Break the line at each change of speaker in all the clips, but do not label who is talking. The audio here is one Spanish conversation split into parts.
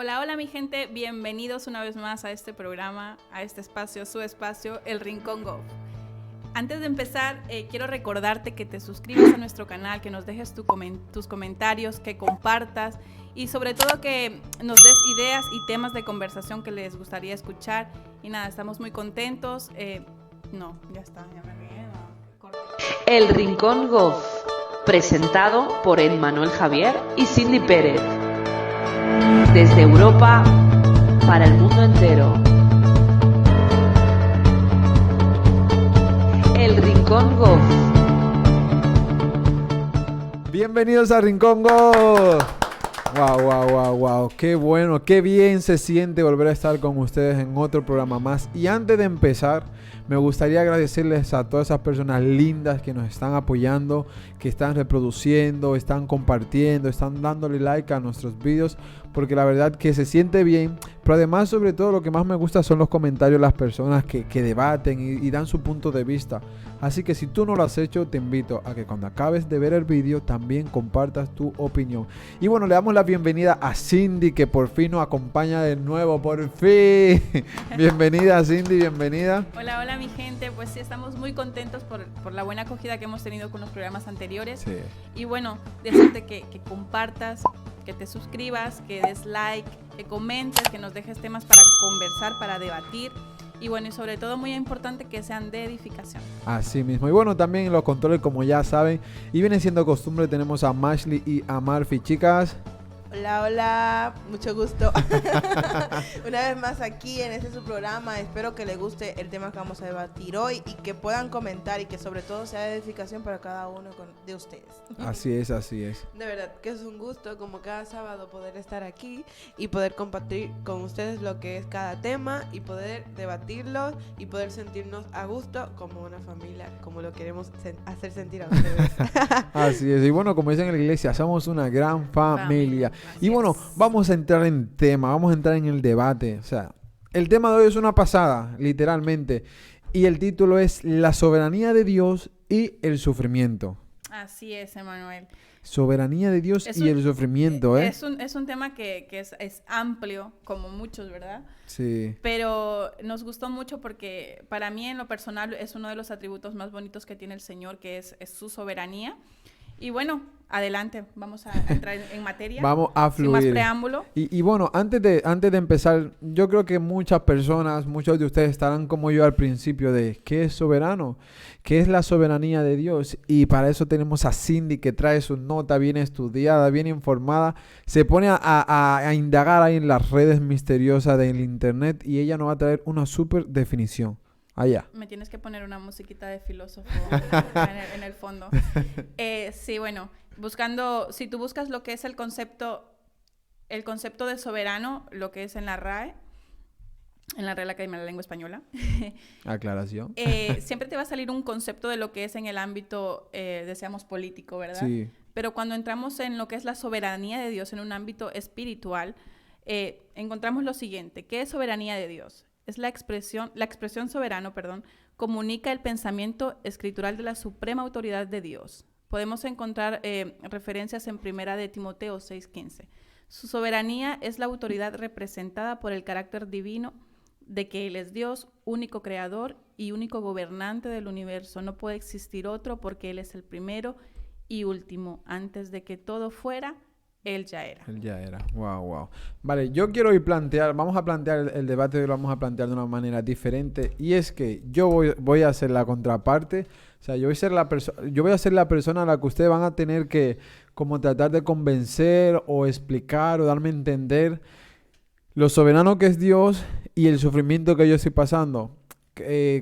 Hola, hola mi gente, bienvenidos una vez más a este programa, a este espacio, su espacio, El Rincón Golf. Antes de empezar, quiero recordarte que te suscribas a nuestro canal, que nos dejes tus comentarios, que compartas y sobre todo que nos des ideas y temas de conversación que les gustaría escuchar. Y nada, estamos muy contentos. Ya está, ya me regué.
El Rincón Golf, presentado por Emmanuel Javier y Cindy Pérez. Desde Europa para el mundo entero. El Rincón Golf.
Bienvenidos a Rincón Golf. Wow. Qué bueno, qué bien se siente volver a estar con ustedes en otro programa más. Y antes de empezar, me gustaría agradecerles a todas esas personas lindas que nos están apoyando, que están reproduciendo, están compartiendo, están dándole like a nuestros videos, porque la verdad que se siente bien. Pero además, sobre todo, lo que más me gusta son los comentarios de las personas que debaten y dan su punto de vista. Así que si tú no lo has hecho, te invito a que cuando acabes de ver el vídeo también compartas tu opinión. Y bueno, le damos la bienvenida a Cindy, que por fin nos acompaña de nuevo, por fin. Bienvenida Cindy, bienvenida.
Hola mi gente, pues sí, estamos muy contentos por la buena acogida que hemos tenido con los programas anteriores.
Sí.
Y bueno, decirte que compartas, que te suscribas, que des like, que comentes, que nos dejes temas para conversar, para debatir. Y bueno, y sobre todo muy importante que sean de edificación.
Así mismo. Y bueno, también en los controles, como ya saben, y viene siendo costumbre, tenemos a Mashley y a Murphy. Chicas.
Hola, mucho gusto. Una vez más aquí en este su programa. Espero que les guste el tema que vamos a debatir hoy y que puedan comentar y que sobre todo sea de edificación para cada uno de ustedes.
Así es.
De verdad que es un gusto como cada sábado poder estar aquí y poder compartir con ustedes lo que es cada tema y poder debatirlo y poder sentirnos a gusto como una familia, como lo queremos hacer sentir a ustedes.
Así es. Y bueno, como dicen en la iglesia, somos una gran familia. Y bueno, vamos a entrar en tema, vamos a entrar en el debate. O sea, el tema de hoy es una pasada, literalmente. Y el título es La soberanía de Dios y el sufrimiento.
Así es, Emmanuel.
Soberanía de Dios y el sufrimiento, ¿eh?
Es un tema que es amplio, como muchos, ¿verdad?
Sí.
Pero nos gustó mucho porque para mí en lo personal es uno de los atributos más bonitos que tiene el Señor, que es su soberanía. Y bueno, adelante, vamos a entrar en materia.
Vamos a fluir.
Sin más preámbulo.
Y bueno, antes de empezar, yo creo que muchas personas, muchos de ustedes estarán como yo al principio de ¿qué es soberano? ¿Qué es la soberanía de Dios? Y para eso tenemos a Cindy, que trae su nota bien estudiada, bien informada. Se pone a indagar ahí en las redes misteriosas del internet y ella nos va a traer una súper definición. Allá.
Me tienes que poner una musiquita de filósofo en el fondo. Sí, bueno, si tú buscas lo que es el concepto de soberano, lo que es en la RAE, en la Real Academia de la Lengua Española.
Aclaración.
Siempre te va a salir un concepto de lo que es en el ámbito, deseamos, político, ¿verdad?
Sí.
Pero cuando entramos en lo que es la soberanía de Dios en un ámbito espiritual, encontramos lo siguiente. ¿Qué es soberanía de Dios? Es la expresión soberano, comunica el pensamiento escritural de la suprema autoridad de Dios. Podemos encontrar referencias en Primera de Timoteo 6:15. Su soberanía es la autoridad representada por el carácter divino de que Él es Dios, único creador y único gobernante del universo. No puede existir otro porque Él es el primero y último. Antes de que todo fuera, Él ya era.
Wow. Vale, yo quiero vamos a plantear el debate de hoy, lo vamos a plantear de una manera diferente. Y es que yo voy a ser la contraparte. O sea, yo voy a ser la persona a la que ustedes van a tener que como tratar de convencer o explicar o darme a entender lo soberano que es Dios y el sufrimiento que yo estoy pasando.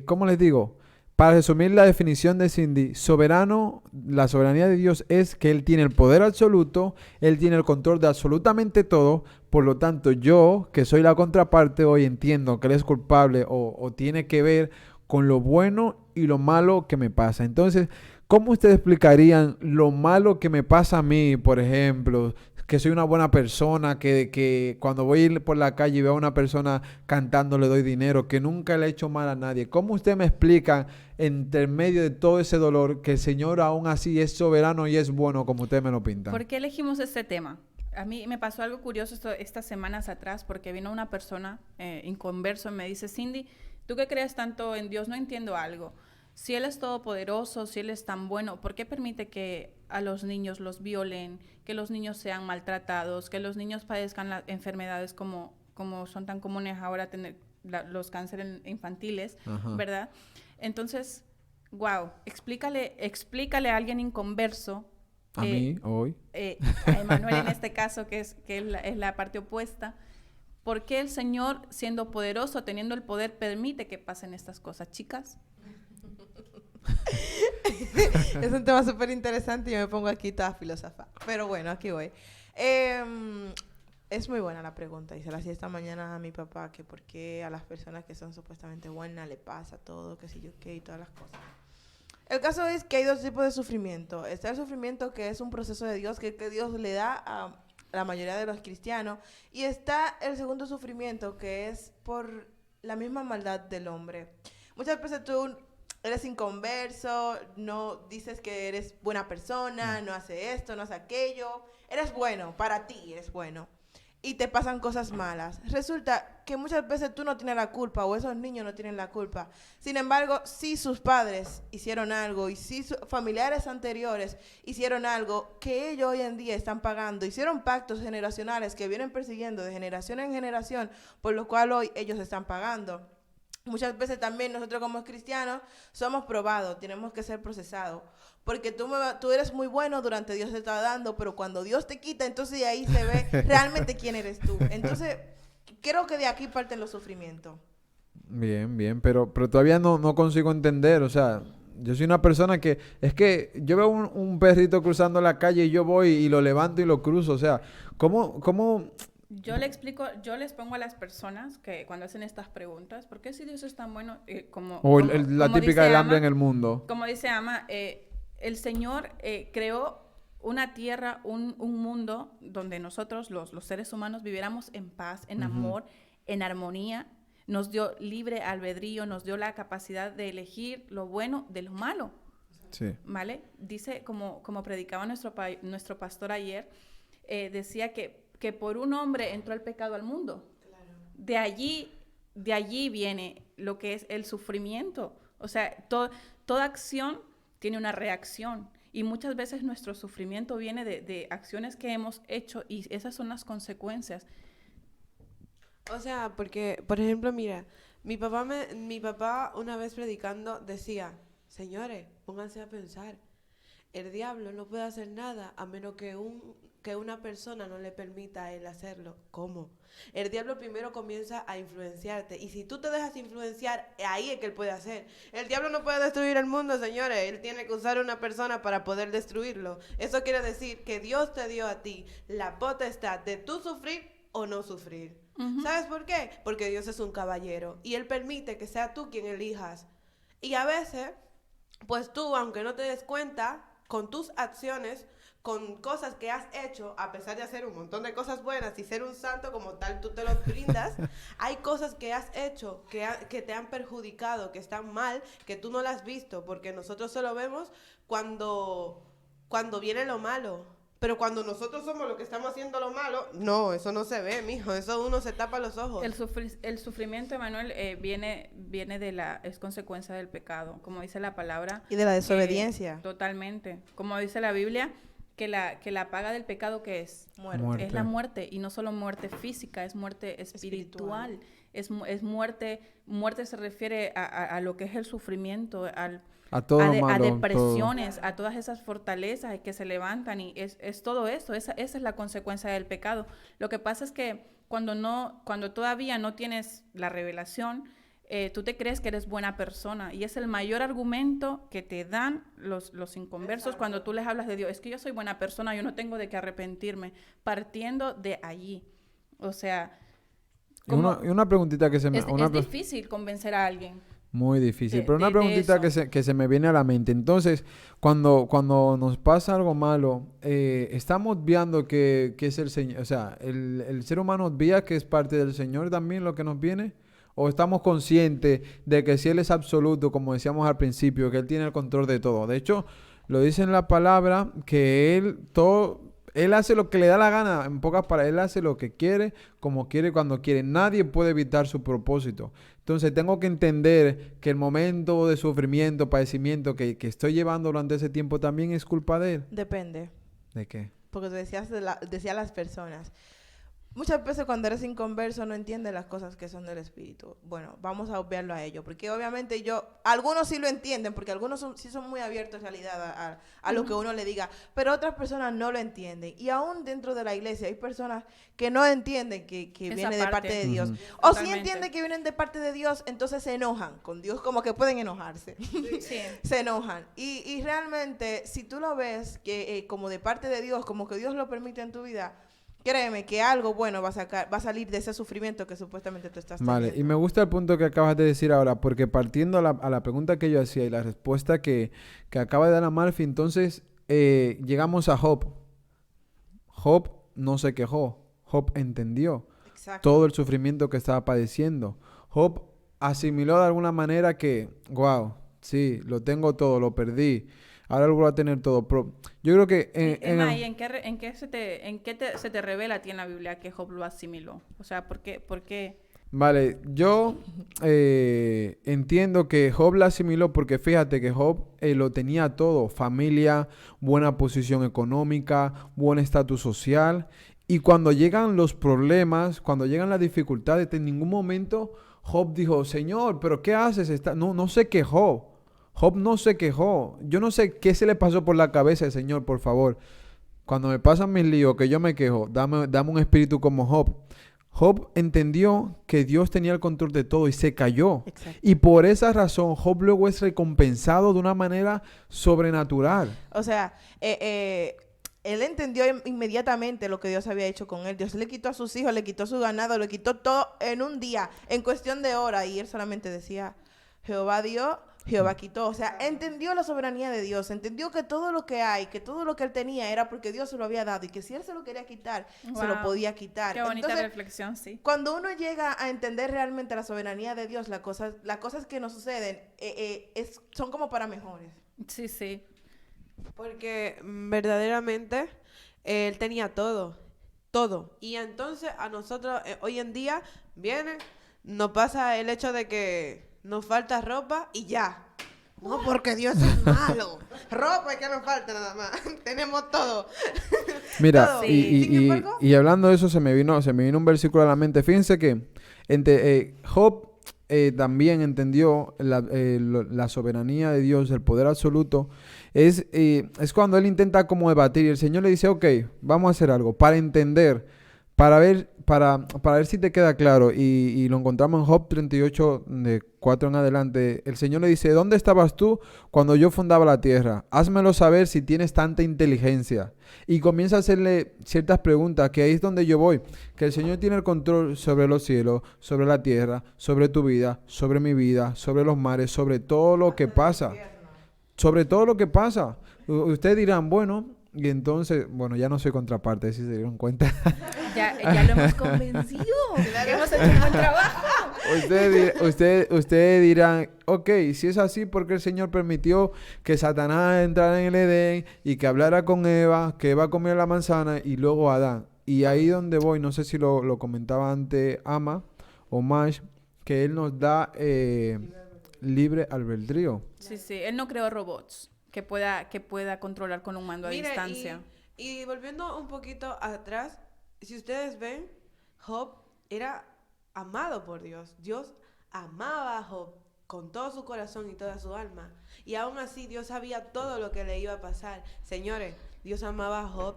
¿Cómo les digo? Para resumir la definición de Cindy, la soberanía de Dios es que Él tiene el poder absoluto, Él tiene el control de absolutamente todo. Por lo tanto, yo, que soy la contraparte, hoy entiendo que Él es culpable o tiene que ver con lo bueno y lo malo que me pasa. Entonces, ¿cómo ustedes explicarían lo malo que me pasa a mí, por ejemplo? Que soy una buena persona, que cuando voy por la calle y veo a una persona cantando le doy dinero, que nunca le he hecho mal a nadie. ¿Cómo ustedes me explican, entre medio de todo ese dolor, que el Señor aún así es soberano y es bueno como ustedes me lo pintan?
¿Por qué elegimos este tema? a mí me pasó algo curioso estas semanas atrás porque vino una persona inconverso y me dice, Cindy, ¿tú que crees tanto en Dios? No entiendo algo. Si Él es todopoderoso, si Él es tan bueno, ¿por qué permite que a los niños los violen, que los niños sean maltratados, que los niños padezcan las enfermedades como son tan comunes ahora tener los cánceres infantiles,
Ajá.
¿verdad? Entonces, wow, explícale a alguien inconverso,
A mí, hoy.
a Emanuel en este caso, que es la parte opuesta, ¿por qué el Señor, siendo poderoso, teniendo el poder, permite que pasen estas cosas, chicas?
Es un tema súper interesante y yo me pongo aquí toda filósofa. Pero bueno, aquí voy. Es muy buena la pregunta y se la hacía esta mañana a mi papá, que por qué a las personas que son supuestamente buenas le pasa todo, que si yo qué y todas las cosas. El caso es que hay dos tipos de sufrimiento. Está el sufrimiento que es un proceso de Dios que Dios le da a la mayoría de los cristianos, y está el segundo sufrimiento que es por la misma maldad del hombre. Muchas veces tú eres inconverso, no dices que eres buena persona, no haces esto, no haces aquello, eres bueno, para ti eres bueno, y te pasan cosas malas. Resulta que muchas veces tú no tienes la culpa, o esos niños no tienen la culpa. Sin embargo, si sus padres hicieron algo, y si sus familiares anteriores hicieron algo que ellos hoy en día están pagando, hicieron pactos generacionales que vienen persiguiendo de generación en generación, por lo cual hoy ellos están pagando. Muchas veces también nosotros como cristianos somos probados, tenemos que ser procesados. Porque tú eres muy bueno durante Dios te está dando, pero cuando Dios te quita, entonces ahí se ve realmente quién eres tú. Entonces, creo que de aquí parten los sufrimientos.
Bien, pero todavía no consigo entender, o sea, yo soy una persona que, es que yo veo un perrito cruzando la calle y yo voy y lo levanto y lo cruzo, o sea, ¿cómo?
Yo les pongo a las personas que cuando hacen estas preguntas, ¿por qué si Dios es tan bueno?
La típica del hambre en el mundo.
Como dice Ama, el Señor creó una tierra, un mundo donde nosotros, los seres humanos, viviéramos en paz, en amor, en armonía. Nos dio libre albedrío, nos dio la capacidad de elegir lo bueno de lo malo.
Sí.
¿Vale? Dice, como predicaba nuestro pastor ayer, decía que por un hombre entró el pecado al mundo. Claro. De allí viene lo que es el sufrimiento. O sea, toda acción tiene una reacción. Y muchas veces nuestro sufrimiento viene de acciones que hemos hecho y esas son las consecuencias.
O sea, porque, por ejemplo, mira, mi papá una vez predicando decía, señores, pónganse a pensar, el diablo no puede hacer nada a menos que una persona no le permita a él hacerlo. ¿Cómo? El diablo primero comienza a influenciarte, y si tú te dejas influenciar, ahí es que él puede hacer. El diablo no puede destruir el mundo, señores, él tiene que usar una persona para poder destruirlo. Eso quiere decir que Dios te dio a ti la potestad de tú sufrir o no sufrir. Uh-huh. ¿Sabes por qué? Porque Dios es un caballero y Él permite que sea tú quien elijas. Y a veces, pues tú, aunque no te des cuenta, con tus acciones, con cosas que has hecho, a pesar de hacer un montón de cosas buenas y ser un santo como tal, tú te lo brindas, hay cosas que has hecho que te han perjudicado, que están mal, que tú no las has visto, porque nosotros solo vemos cuando viene lo malo. Pero cuando nosotros somos los que estamos haciendo lo malo, no, eso no se ve, mijo, eso uno se tapa los ojos.
El sufrimiento, Emanuel, es consecuencia del pecado, como dice la palabra.
Y de la desobediencia.
Totalmente. Como dice la Biblia, que la paga del pecado, ¿qué es?
Muerte.
Es la muerte, y no solo muerte física, es muerte espiritual. Es muerte se refiere a lo que es el sufrimiento,
a todo lo malo,
a depresiones, todo. A todas esas fortalezas que se levantan, y es todo eso, esa es la consecuencia del pecado. Lo que pasa es que cuando todavía no tienes la revelación, tú te crees que eres buena persona, y es el mayor argumento que te dan los inconversos. Exacto. Cuando tú les hablas de Dios, es que yo soy buena persona, yo no tengo de qué arrepentirme, partiendo de allí. O sea,
y una preguntita que se me...
Es difícil convencer a alguien.
Muy difícil, pero una preguntita que se me viene a la mente. Entonces, cuando nos pasa algo malo, estamos viendo que es el Señor, o sea, el ser humano obvia que es parte del Señor también lo que nos viene, o estamos conscientes de que si Él es absoluto, como decíamos al principio, que Él tiene el control de todo. De hecho, lo dice en la palabra que Él Él hace lo que le da la gana, en pocas palabras, él hace lo que quiere, como quiere, cuando quiere. Nadie puede evitar su propósito. Entonces tengo que entender que el momento de sufrimiento, padecimiento que estoy llevando durante ese tiempo también es culpa de él.
Depende.
¿De qué?
Porque decía las personas. Muchas veces cuando eres inconverso no entiendes las cosas que son del Espíritu. Bueno, vamos a obviarlo a ello, porque obviamente algunos sí lo entienden, porque algunos sí son muy abiertos en realidad a lo que uno le diga, pero otras personas no lo entienden. Y aún dentro de la iglesia hay personas que no entienden que viene de parte de Dios. O sí entienden que vienen de parte de Dios, entonces se enojan con Dios, como que pueden enojarse.
Sí.
Se enojan. Y realmente, si tú lo ves que como de parte de Dios, como que Dios lo permite en tu vida, créeme que algo bueno va a salir de ese sufrimiento que supuestamente tú estás teniendo.
Vale, y me gusta el punto que acabas de decir ahora, porque partiendo a la pregunta que yo hacía y la respuesta que acaba de dar a Malfi, entonces llegamos a Job. Job no se quejó, Job entendió
Exacto.
todo el sufrimiento que estaba padeciendo. Job asimiló de alguna manera que, wow, sí, lo tengo todo, lo perdí. Ahora lo voy a tener todo. Pero yo creo que...
Emma, ¿y en qué se te revela a ti en la Biblia que Job lo asimiló? O sea, ¿por qué?
Vale, yo entiendo que Job la asimiló porque fíjate que Job lo tenía todo. Familia, buena posición económica, buen estatus social. Y cuando llegan los problemas, cuando llegan las dificultades, en ningún momento Job dijo, Señor, ¿pero qué haces? No se quejó. Job no se quejó. Yo no sé qué se le pasó por la cabeza al Señor, por favor. Cuando me pasan mis líos, que yo me quejo, dame un espíritu como Job. Job entendió que Dios tenía el control de todo y se cayó.
Exacto.
Y por esa razón, Job luego es recompensado de una manera sobrenatural.
O sea, él entendió inmediatamente lo que Dios había hecho con él. Dios le quitó a sus hijos, le quitó su ganado, le quitó todo en un día, en cuestión de horas. Y él solamente decía, Jehová dio, Jehová quitó. O sea, entendió la soberanía de Dios, entendió que todo lo que hay, que todo lo que él tenía era porque Dios se lo había dado y que si él se lo quería quitar, se lo
Wow.
podía quitar.
Qué bonita
Entonces,
reflexión, sí.
cuando uno llega a entender realmente la soberanía de Dios, las cosas que nos suceden son como para mejores.
Sí, sí.
Porque verdaderamente él tenía todo. Y entonces a nosotros hoy en día nos pasa el hecho de que nos falta ropa y ya. No, porque Dios es malo. Ropa es que nos falta nada más. Tenemos todo.
Mira,
Todo.
Sí.
Sin embargo,
y hablando de eso, se me vino un versículo a la mente. Fíjense que Job también entendió la soberanía de Dios, el poder absoluto. Es cuando él intenta como debatir y el Señor le dice, ok, vamos a hacer algo para entender, para ver si te queda claro. Y lo encontramos en Job 38, de 4 en adelante. El Señor le dice, ¿dónde estabas tú cuando yo fundaba la tierra? Házmelo saber si tienes tanta inteligencia. Y comienza a hacerle ciertas preguntas, que ahí es donde yo voy. Que el Señor tiene el control sobre los cielos, sobre la tierra, sobre tu vida, sobre mi vida, sobre los mares, sobre todo lo que pasa. Sobre todo lo que pasa. Ustedes dirán, bueno, y entonces, bueno, ya no soy contraparte, si se dieron cuenta.
Ya lo hemos convencido. Hemos hecho un buen trabajo.
Ustedes dirán, ok, si es así, ¿por qué el Señor permitió que Satanás entrara en el Edén y que hablara con Eva, que Eva comiera la manzana y luego Adán? Y ahí donde voy, no sé si lo comentaba antes Ama o Mash, que Él nos da libre albedrío.
Sí, sí. Él no creó robots que pueda controlar con un mando a
mire,
distancia.
y volviendo un poquito atrás, si ustedes ven, Job era amado por Dios. Dios amaba a Job con todo su corazón y toda su alma. Y aún así Dios sabía todo lo que le iba a pasar. Señores, Dios amaba a Job.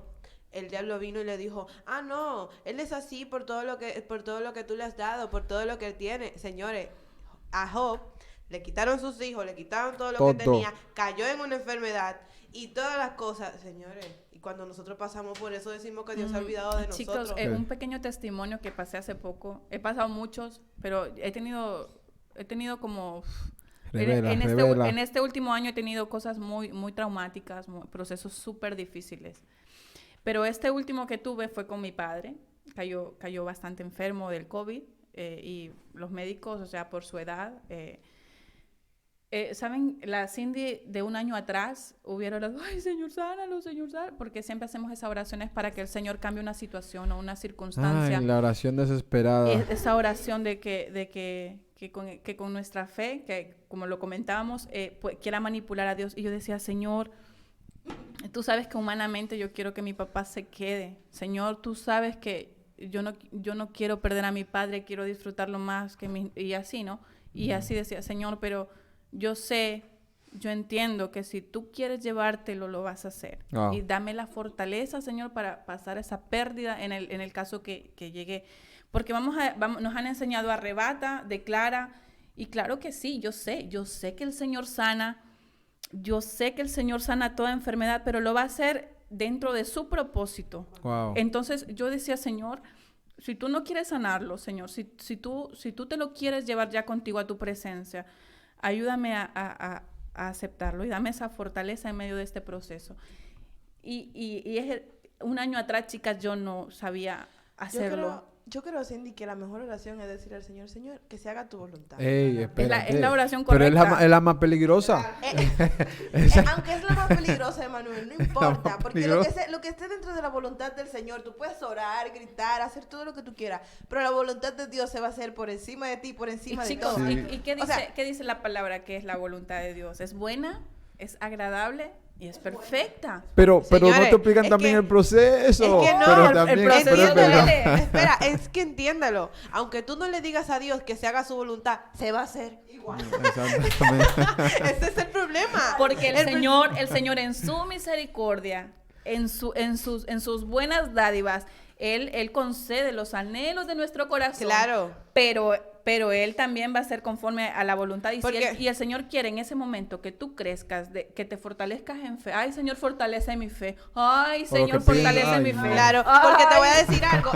El diablo vino y le dijo, no, él es así por todo lo que tú le has dado, por todo lo que él tiene. Señores, a Job le quitaron sus hijos, le quitaron todo lo que tenía, cayó en una enfermedad y todas las cosas, señores. Y cuando nosotros pasamos por eso decimos que Dios se ha olvidado de
Chicos,
nosotros.
un pequeño testimonio que pasé hace poco. He pasado muchos, pero he tenido como...
Revela.
En este último año he tenido cosas muy, muy traumáticas, procesos súper difíciles. Pero este último que tuve fue con mi padre. Cayó bastante enfermo del COVID y los médicos, o sea, por su edad... ¿Saben? La Cindy de un año atrás hubiera orado, ay, Señor, sánalo, Señor, sánalo, porque siempre hacemos esas oraciones para que el Señor cambie una situación o una circunstancia.
Ay, la oración desesperada.
Esa oración de que con nuestra fe, que como lo comentábamos, pues, quiera manipular a Dios. Y yo decía, Señor, tú sabes que humanamente yo quiero que mi papá se quede. Señor, tú sabes que yo no quiero perder a mi padre, quiero disfrutarlo más y así, ¿no? Y así decía, Señor, pero yo entiendo que si tú quieres llevártelo, lo vas a hacer.
Wow.
Y dame la fortaleza, Señor, para pasar esa pérdida en el caso que llegue. Porque nos han enseñado arrebata, declara, y claro que sí, yo sé que el Señor sana, yo sé que el Señor sana toda enfermedad, pero lo va a hacer dentro de su propósito.
Wow.
Entonces yo decía, Señor, si tú no quieres sanarlo, Señor, si tú te lo quieres llevar ya contigo a tu presencia, ayúdame a aceptarlo y dame esa fortaleza en medio de este proceso. Y un año atrás, chicas, yo no sabía hacerlo.
Yo creo, Cindy, que la mejor oración es decir al Señor, Señor, que se haga tu voluntad.
Ey, espérate.
Es la oración
Pero
correcta.
es la más peligrosa.
Aunque es la más peligrosa, Emanuel, no importa. Porque lo que esté dentro de la voluntad del Señor, tú puedes orar, gritar, hacer todo lo que tú quieras. Pero la voluntad de Dios se va a hacer por encima de ti, por encima de
Chicos,
todo.
Sí.
¿y qué dice la palabra que es la voluntad de Dios? Es buena, es agradable y es perfecta.
Pero no
Señores,
te explican
es
también
que-
el proceso.
es que no,
pero
el
también,
proceso
pero es verdad.
duele.
Espera, es que entiéndalo. Aunque tú no le digas a Dios que se haga su voluntad, se va a hacer igual.
Exactamente.
Ese es el problema.
Porque el Señor en su misericordia, en sus buenas dádivas, Él concede los anhelos de nuestro corazón.
Claro.
Pero Él también va a ser conforme a la voluntad. Y el Señor quiere en ese momento que tú crezcas, que te fortalezcas en fe. Ay, Señor, fortalece mi fe. Ay,
O lo
Señor,
que
fortalece
piensa,
mi
ay,
fe.
no.
Claro,
Ay.
porque te voy a decir algo.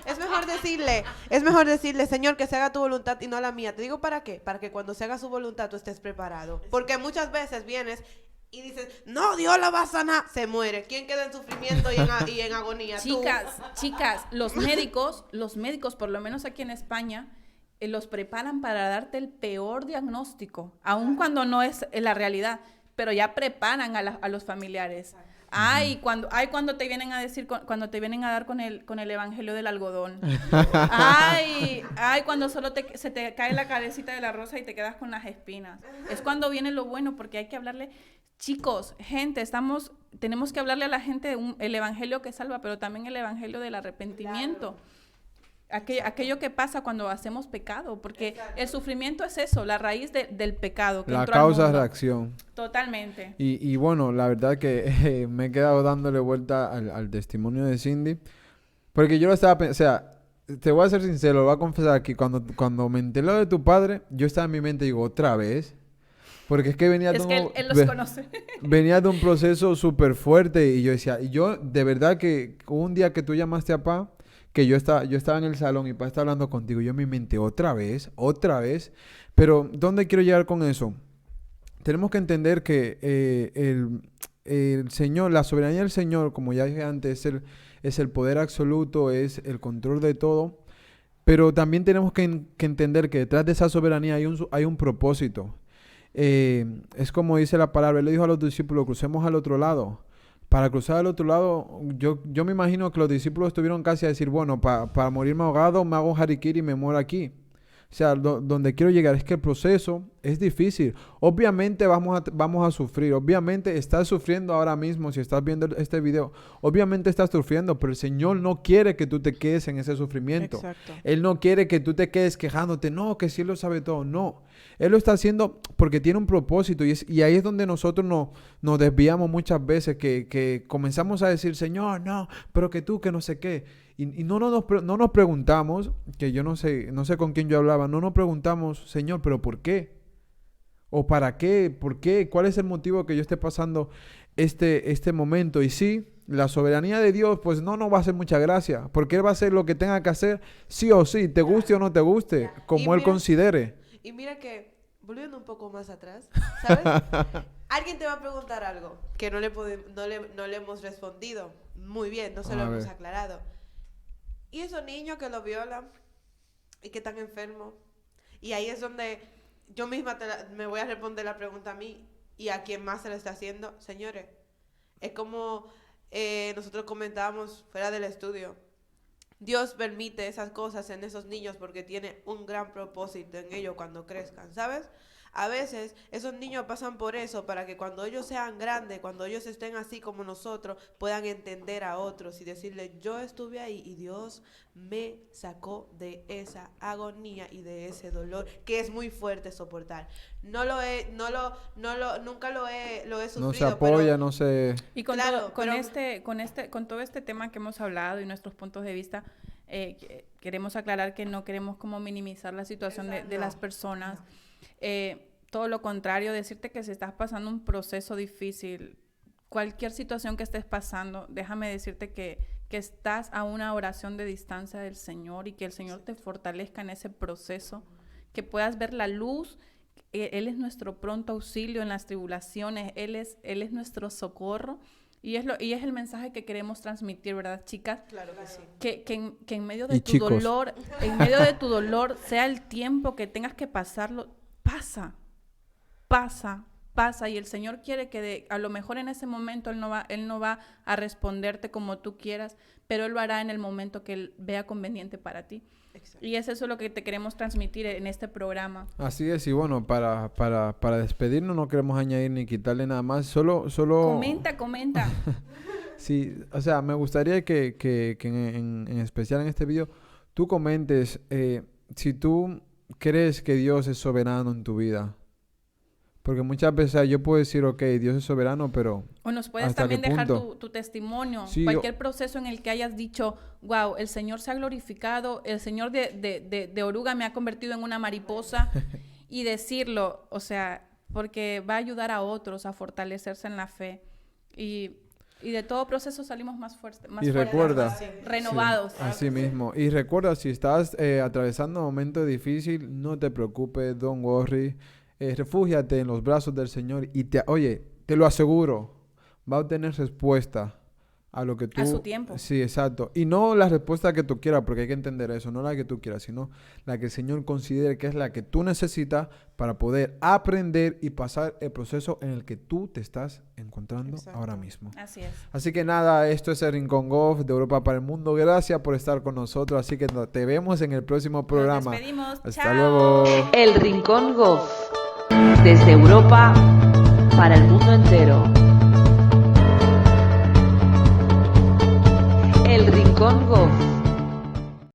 Es mejor decirle, Señor, que se haga tu voluntad y no la mía. Te digo para qué. Para que cuando se haga su voluntad tú estés preparado. Porque muchas veces vienes y dices, no, Dios la va a sanar. Se muere. ¿Quién queda en sufrimiento y en agonía? Tú.
Chicas, los médicos, por lo menos aquí en España, los preparan para darte el peor diagnóstico, aun cuando no es la realidad, pero ya preparan a los familiares. Cuando te vienen a decir, cuando te vienen a dar con el evangelio del algodón. Cuando solo se te cae la cabecita de la rosa y te quedas con las espinas. Es cuando viene lo bueno, porque hay que hablarle. Chicos, gente, tenemos que hablarle a la gente el evangelio que salva, pero también el evangelio del arrepentimiento. Claro. Aquello que pasa cuando hacemos pecado, porque exacto, el sufrimiento es eso, la raíz del pecado. Que
la
entró al mundo.
causa-reacción.
Totalmente.
Y bueno, la verdad que me he quedado dándole vuelta al testimonio de Cindy, porque yo lo estaba pensando, o sea, te voy a ser sincero, lo voy a confesar aquí, cuando me enteré de tu padre, yo estaba en mi mente y digo, ¿otra vez? Porque es que venía
él los conoce.
Venía de un proceso súper fuerte y yo decía, y yo de verdad que un día que tú llamaste a Pa, que yo estaba en el salón y Pa está hablando contigo, yo en mi mente, otra vez, pero ¿dónde quiero llegar con eso? Tenemos que entender que el Señor, la soberanía del Señor, como ya dije antes, es el poder absoluto, es el control de todo, pero también tenemos que entender que detrás de esa soberanía hay un propósito. Es como dice la palabra, él le dijo a los discípulos, crucemos al otro lado. Para cruzar al otro lado, yo me imagino que los discípulos estuvieron casi a decir, bueno, para morirme ahogado, me hago harikiri y me muero aquí. O sea, donde quiero llegar es que el proceso es difícil. Obviamente vamos a sufrir. Obviamente estás sufriendo ahora mismo si estás viendo este video. Obviamente estás sufriendo, pero el Señor no quiere que tú te quedes en ese sufrimiento.
Exacto.
Él no quiere que tú te quedes quejándote. No, que sí Él lo sabe todo. No. Él lo está haciendo porque tiene un propósito. Y ahí es donde nosotros nos desviamos muchas veces. Que comenzamos a decir, Señor, no, pero que tú, que no sé qué. Y no nos preguntamos, que yo no sé con quién yo hablaba, no nos preguntamos, Señor, ¿pero por qué? ¿O para qué? ¿Por qué? ¿Cuál es el motivo que yo esté pasando este momento? Y sí, la soberanía de Dios, pues no nos va a hacer mucha gracia, porque Él va a hacer lo que tenga que hacer, sí o sí, te guste o no te guste, como Él considere.
Y mira que, volviendo un poco más atrás, ¿sabes? Alguien te va a preguntar algo que no le hemos respondido. Muy bien, no se lo hemos aclarado. ¿Y esos niños que lo violan y que están enfermos? Y ahí es donde yo misma me voy a responder la pregunta a mí y a quien más se lo está haciendo. Señores, es como nosotros comentábamos fuera del estudio. Dios permite esas cosas en esos niños porque tiene un gran propósito en ellos cuando crezcan, ¿sabes? A veces esos niños pasan por eso para que cuando ellos sean grandes, cuando ellos estén así como nosotros, puedan entender a otros y decirle, yo estuve ahí y Dios me sacó de esa agonía y de ese dolor que es muy fuerte soportar. Nunca lo he sufrido.
No se apoya,
pero,
no se...
Y con,
Claro,
con todo este tema que hemos hablado y nuestros puntos de vista, queremos aclarar que no queremos como minimizar la situación de las personas. Todo lo contrario, decirte que si estás pasando un proceso difícil, cualquier situación que estés pasando, déjame decirte que estás a una oración de distancia del Señor y que el Señor te fortalezca en ese proceso, que puedas ver la luz. Él es nuestro pronto auxilio en las tribulaciones, Él es nuestro socorro. Y es el mensaje que queremos transmitir, ¿verdad, chicas?
Claro que sí.
Que en medio de tu
chicos.
dolor, sea el tiempo que tengas que pasarlo, pasa. Y el Señor quiere que a lo mejor en ese momento Él no va a responderte como tú quieras, pero Él lo hará en el momento que Él vea conveniente para ti.
Exacto.
Y es eso lo que te queremos transmitir en este programa.
Así es, y bueno, para despedirnos no queremos añadir ni quitarle nada más, solo...
Comenta.
Sí, o sea, me gustaría que en especial en este video tú comentes si tú crees que Dios es soberano en tu vida. Porque muchas veces yo puedo decir, ok, Dios es soberano, pero...
O nos puedes
¿hasta
también
qué
dejar
punto?
tu testimonio.
Sí,
Cualquier proceso en el que hayas dicho, wow, el Señor se ha glorificado, el Señor de oruga me ha convertido en una mariposa. Y decirlo, o sea, porque va a ayudar a otros a fortalecerse en la fe. Y de todo proceso salimos más fuertes.
Y recuerda,
renovados.
sí, así mismo. Y recuerda, si estás atravesando un momento difícil, no te preocupes, don't worry. Refúgiate en los brazos del Señor y te lo aseguro, va a obtener respuesta a lo que tú...
A su tiempo.
Sí, exacto. Y no la respuesta que tú quieras, porque hay que entender eso, no la que tú quieras, sino la que el Señor considere que es la que tú necesitas para poder aprender y pasar el proceso en el que tú te estás encontrando
Exacto.
ahora mismo.
Así es.
Así que nada, esto es el Rincón Golf de Europa para el Mundo. Gracias por estar con nosotros. Así que te vemos en el próximo programa.
Nos despedimos.
Hasta
Chao.
luego.
El Rincón Golf, desde Europa para el mundo entero. El Rincón Golf.